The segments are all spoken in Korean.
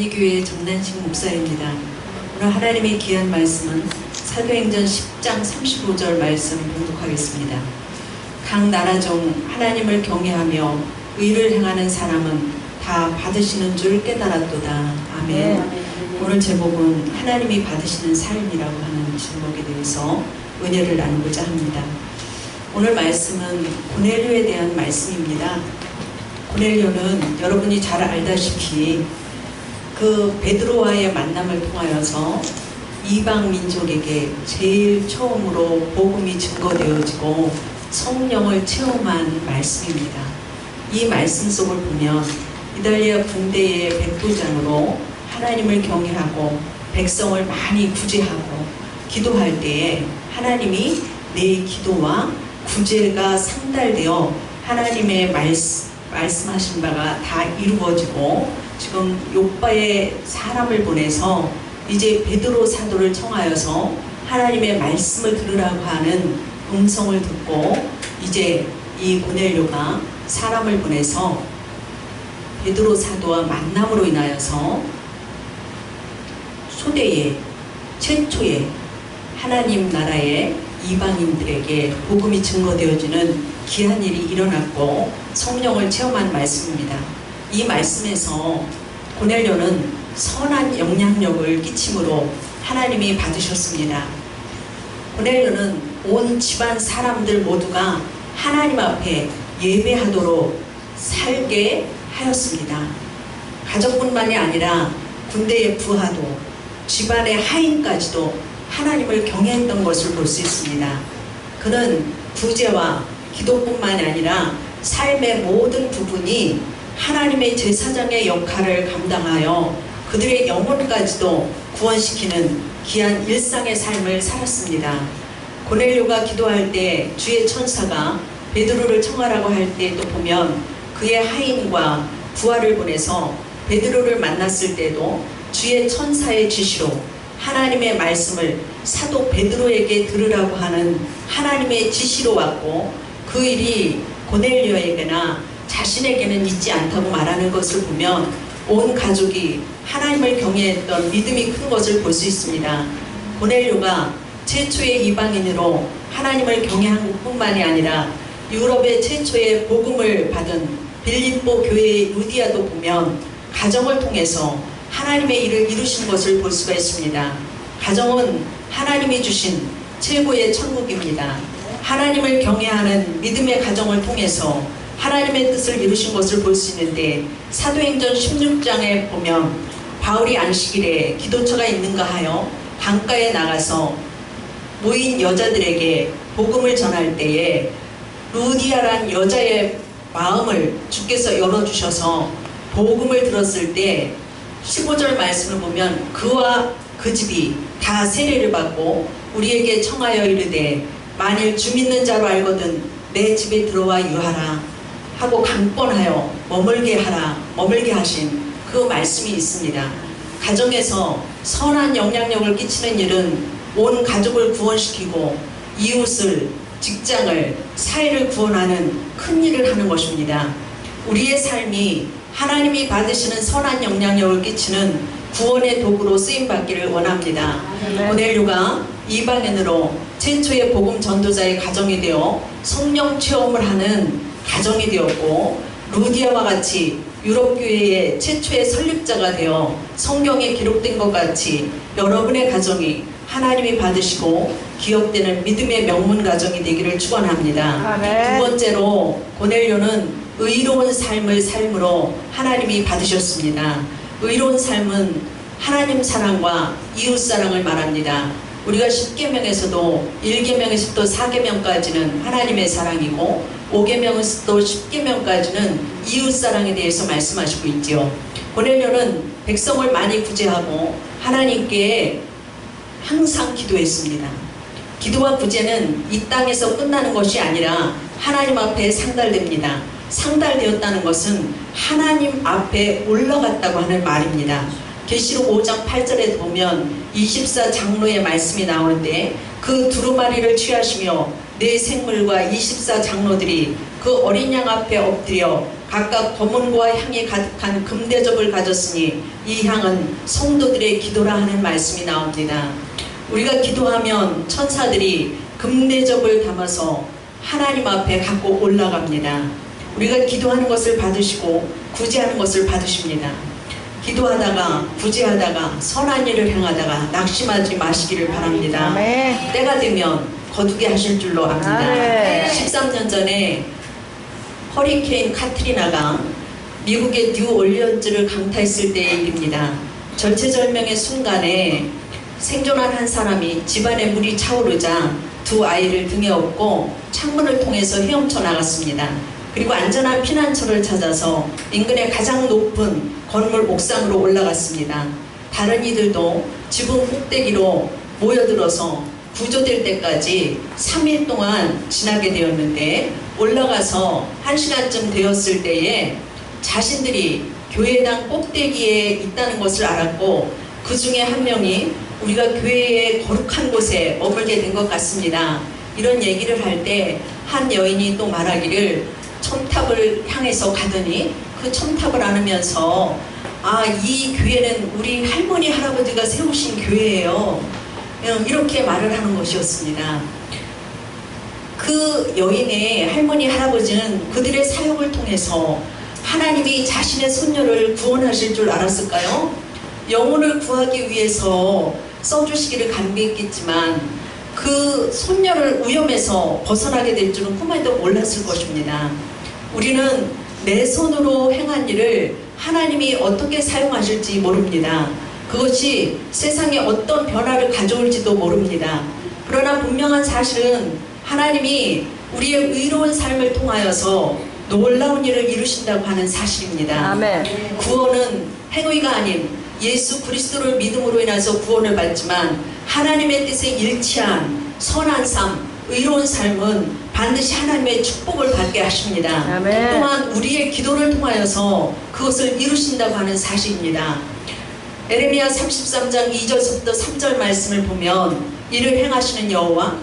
교회 정난식 목사입니다. 오늘 하나님의 귀한 말씀은 사도행전 10장 35절 말씀 봉독하겠습니다. 각 나라 중 하나님을 경외하며 의를 행하는 사람은 다 받으시는 줄 깨달았도다. 아멘. 오늘 제목은 하나님이 받으시는 삶이라고 하는 제목에 대해서 은혜를 나누고자 합니다. 오늘 말씀은 고넬료에 대한 말씀입니다. 고넬료는 여러분이 잘 알다시피 그 베드로와의 만남을 통하여서 이방 민족에게 제일 처음으로 복음이 증거되어지고 성령을 체험한 말씀입니다. 이 말씀 속을 보면 이달리아 군대의 백부장으로 하나님을 경외하고 백성을 많이 구제하고 기도할 때에 하나님이 내 기도와 구제가 상달되어 하나님의 말씀하신 바가 다 이루어지고 지금 욥바에 사람을 보내서 이제 베드로 사도를 청하여서 하나님의 말씀을 들으라고 하는 음성을 듣고 이제 이 고넬료가 사람을 보내서 베드로 사도와 만남으로 인하여서 초대의 최초의 하나님 나라의 이방인들에게 복음이 증거되어지는 귀한 일이 일어났고 성령을 체험한 말씀입니다. 이 말씀에서 고넬료는 선한 영향력을 끼침으로 하나님이 받으셨습니다. 고넬료는 온 집안 사람들 모두가 하나님 앞에 예배하도록 살게 하였습니다. 가족뿐만이 아니라 군대의 부하도 집안의 하인까지도 하나님을 경외했던 것을 볼 수 있습니다. 그는 구제와 기도뿐만이 아니라 삶의 모든 부분이 하나님의 제사장의 역할을 감당하여 그들의 영혼까지도 구원시키는 귀한 일상의 삶을 살았습니다. 고넬료가 기도할 때 주의 천사가 베드로를 청하라고 할 때 또 보면 그의 하인과 부하를 보내서 베드로를 만났을 때도 주의 천사의 지시로 하나님의 말씀을 사도 베드로에게 들으라고 하는 하나님의 지시로 왔고 그 일이 고넬료에게나 자신에게는 있지 않다고 말하는 것을 보면 온 가족이 하나님을 경외했던 믿음이 큰 것을 볼 수 있습니다. 고넬료가 최초의 이방인으로 하나님을 경외한 것뿐만이 아니라 유럽의 최초의 복음을 받은 빌립보 교회의 루디아도 보면 가정을 통해서 하나님의 일을 이루신 것을 볼 수가 있습니다. 가정은 하나님이 주신 최고의 천국입니다. 하나님을 경외하는 믿음의 가정을 통해서 하나님의 뜻을 이루신 것을 볼 수 있는데 사도행전 16장에 보면 바울이 안식일에 기도처가 있는가 하여 강가에 나가서 모인 여자들에게 복음을 전할 때에 루디아란 여자의 마음을 주께서 열어주셔서 복음을 들었을 때 15절 말씀을 보면 그와 그 집이 다 세례를 받고 우리에게 청하여 이르되 만일 주 믿는 자로 알거든 내 집에 들어와 유하라 하고 강권하여 머물게 하신 그 말씀이 있습니다. 가정에서 선한 영향력을 끼치는 일은 온 가족을 구원시키고 이웃을, 직장을, 사회를 구원하는 큰 일을 하는 것입니다. 우리의 삶이 하나님이 받으시는 선한 영향력을 끼치는 구원의 도구로 쓰임받기를 원합니다. 고넬료가 이방인으로 최초의 복음 전도자의 가정이 되어 성령 체험을 하는 가정이 되었고 루디아와 같이 유럽교회의 최초의 설립자가 되어 성경에 기록된 것 같이 여러분의 가정이 하나님이 받으시고 기억되는 믿음의 명문 가정이 되기를 축원합니다. 두 번째로 고넬료는 의로운 삶을 삶으로 하나님이 받으셨습니다. 의로운 삶은 하나님 사랑과 이웃 사랑을 말합니다. 우리가 10계명에서도 1계명에서부터 4계명까지는 하나님의 사랑이고 5계명에서도 10계명까지는 이웃 사랑에 대해서 말씀하시고 있지요. 고넬료는 백성을 많이 구제하고 하나님께 항상 기도했습니다. 기도와 구제는 이 땅에서 끝나는 것이 아니라 하나님 앞에 상달됩니다. 상달되었다는 것은 하나님 앞에 올라갔다고 하는 말입니다. 계시록 5장 8절에 보면 24장로의 말씀이 나오는데 그 두루마리를 취하시며 내 생물과 24장로들이 그 어린 양 앞에 엎드려 각각 검은고와 향이 가득한 금대접을 가졌으니 이 향은 성도들의 기도라 하는 말씀이 나옵니다. 우리가 기도하면 천사들이 금대접을 담아서 하나님 앞에 갖고 올라갑니다. 우리가 기도하는 것을 받으시고 구제하는 것을 받으십니다. 기도하다가 구제하다가 선한 일을 행하다가 낙심하지 마시기를 바랍니다. 아멘. 때가 되면 거두게 하실 줄로 압니다. 아멘. 13년 전에 허리케인 카트리나가 미국의 뉴올리언즈를 강타했을 때의 일입니다. 절체절명의 순간에 생존한 한 사람이 집안에 물이 차오르자 두 아이를 등에 업고 창문을 통해서 헤엄쳐 나갔습니다. 그리고 안전한 피난처를 찾아서 인근의 가장 높은 건물 옥상으로 올라갔습니다. 다른 이들도 지붕 꼭대기로 모여들어서 구조될 때까지 3일 동안 지나게 되었는데, 올라가서 1시간쯤 되었을 때에 자신들이 교회당 꼭대기에 있다는 것을 알았고, 그 중에 한 명이 우리가 교회의 거룩한 곳에 머물게 된 것 같습니다. 이런 얘기를 할 때 한 여인이 또 말하기를, 첨탑을 향해서 가더니 그 첨탑을 안으면서 이 교회는 우리 할머니 할아버지가 세우신 교회예요, 이렇게 말을 하는 것이었습니다. 그 여인의 할머니 할아버지는 그들의 사역을 통해서 하나님이 자신의 손녀를 구원하실 줄 알았을까요? 영혼을 구하기 위해서 써주시기를 간비했겠지만 그 손녀를 위험에서 벗어나게 될 줄은 꿈에도 몰랐을 것입니다. 우리는 내 손으로 행한 일을 하나님이 어떻게 사용하실지 모릅니다. 그것이 세상에 어떤 변화를 가져올지도 모릅니다. 그러나 분명한 사실은 하나님이 우리의 의로운 삶을 통하여서 놀라운 일을 이루신다고 하는 사실입니다. 아멘. 구원은 행위가 아닌 예수 그리스도를 믿음으로 인해서 구원을 받지만, 하나님의 뜻에 일치한 선한 삶, 의로운 삶은 반드시 하나님의 축복을 받게 하십니다. 아멘. 또한 우리의 기도를 통하여서 그것을 이루신다고 하는 사실입니다. 에레미야 33장 2절부터 3절 말씀을 보면, 이를 행하시는 여호와,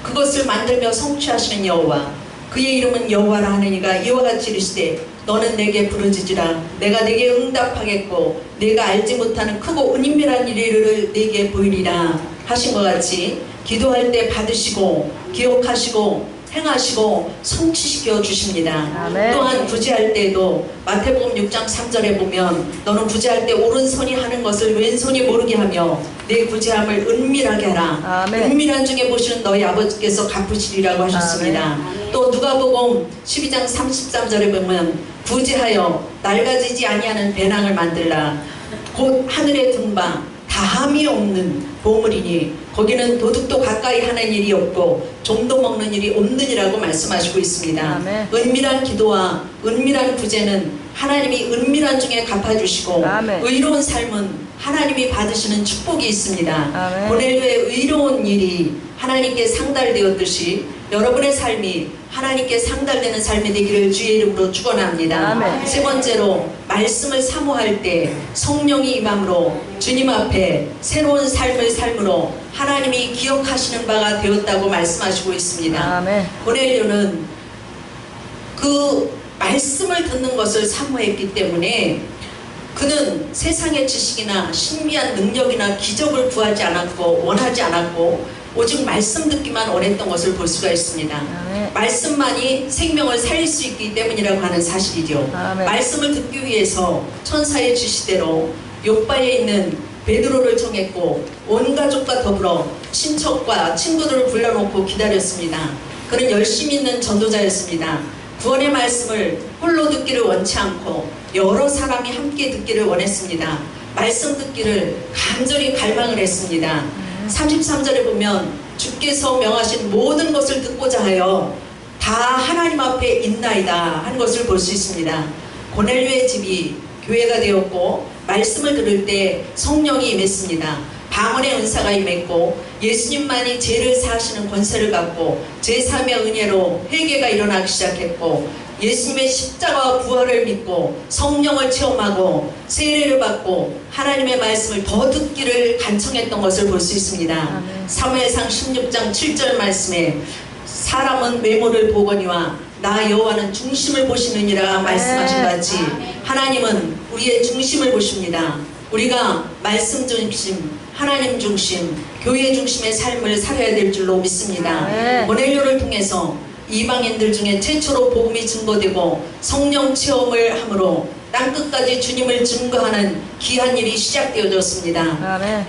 그것을 만들며 성취하시는 여호와, 그의 이름은 여호와라 하느니가 이와 같이 이르시되 너는 내게 부르짖으라 내가 내게 응답하겠고 내가 알지 못하는 크고 은밀한 일을 내게 보이리라 하신 것 같이, 기도할 때 받으시고 기억하시고 행하시고 성취시켜 주십니다. 아멘. 또한 구제할 때도 마태복음 6장 3절에 보면, 너는 구제할 때 오른손이 하는 것을 왼손이 모르게 하며 내 구제함을 은밀하게 하라. 아멘. 은밀한 중에 보시는 너희 아버지께서 갚으시리라고 하셨습니다. 아멘. 또 누가복음 12장 33절에 보면, 구제하여 낡아지지 아니하는 배낭을 만들라. 곧 하늘에 든 바 다함이 없는 보물이니 거기는 도둑도 가까이 하는 일이 없고 좀도 먹는 일이 없느니라고 말씀하시고 있습니다. 아멘. 은밀한 기도와 은밀한 구제는 하나님이 은밀한 중에 갚아주시고, 아멘. 의로운 삶은 하나님이 받으시는 축복이 있습니다. 아멘. 고넬료의 의로운 일이 하나님께 상달되었듯이 여러분의 삶이 하나님께 상달되는 삶이 되기를 주의 이름으로 축원합니다. 아멘. 세 번째로, 말씀을 사모할 때 성령이 임함으로 주님 앞에 새로운 삶을 삶으로 하나님이 기억하시는 바가 되었다고 말씀하시고 있습니다. 아멘. 고넬료는 그 말씀을 듣는 것을 사모했기 때문에 그는 세상의 지식이나 신비한 능력이나 기적을 구하지 않았고 원하지 않았고 오직 말씀 듣기만 원했던 것을 볼 수가 있습니다. 아멘. 말씀만이 생명을 살릴 수 있기 때문이라고 하는 사실이죠. 아멘. 말씀을 듣기 위해서 천사의 지시대로 욥바에 있는 베드로를 정했고 온 가족과 더불어 친척과 친구들을 불러놓고 기다렸습니다. 그는 열심히 있는 전도자였습니다. 구원의 말씀을 홀로 듣기를 원치 않고 여러 사람이 함께 듣기를 원했습니다. 말씀 듣기를 간절히 갈망을 했습니다. 33절에 보면, 주께서 명하신 모든 것을 듣고자 하여 다 하나님 앞에 있나이다 한 것을 볼 수 있습니다. 고넬료의 집이 교회가 되었고 말씀을 들을 때 성령이 임했습니다. 방언의 은사가 임했고 예수님만이 죄를 사하시는 권세를 갖고 제3의 은혜로 회개가 일어나기 시작했고, 예수님의 십자가와 부활을 믿고 성령을 체험하고 세례를 받고 하나님의 말씀을 더 듣기를 간청했던 것을 볼 수 있습니다. 아멘. 사무엘상 16장 7절 말씀에, 사람은 외모를 보거니와 나 여호와는 중심을 보시느니라 말씀하신 같이 하나님은 우리의 중심을 보십니다. 우리가 말씀 중심, 하나님 중심, 교회 중심의 삶을 살아야 될 줄로 믿습니다. 고넬료를 통해서 이방인들 중에 최초로 복음이 증거되고 성령 체험을 함으로 땅끝까지 주님을 증거하는 귀한 일이 시작되어졌습니다.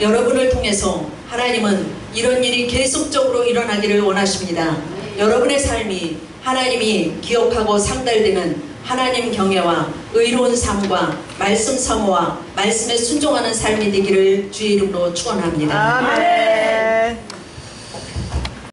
여러분을 통해서 하나님은 이런 일이 계속적으로 일어나기를 원하십니다. 여러분의 삶이 하나님이 기억하고 상달되는 하나님 경외와 의로운 삶과 말씀 사모와 말씀에 순종하는 삶이 되기를 주의 이름으로 축원합니다.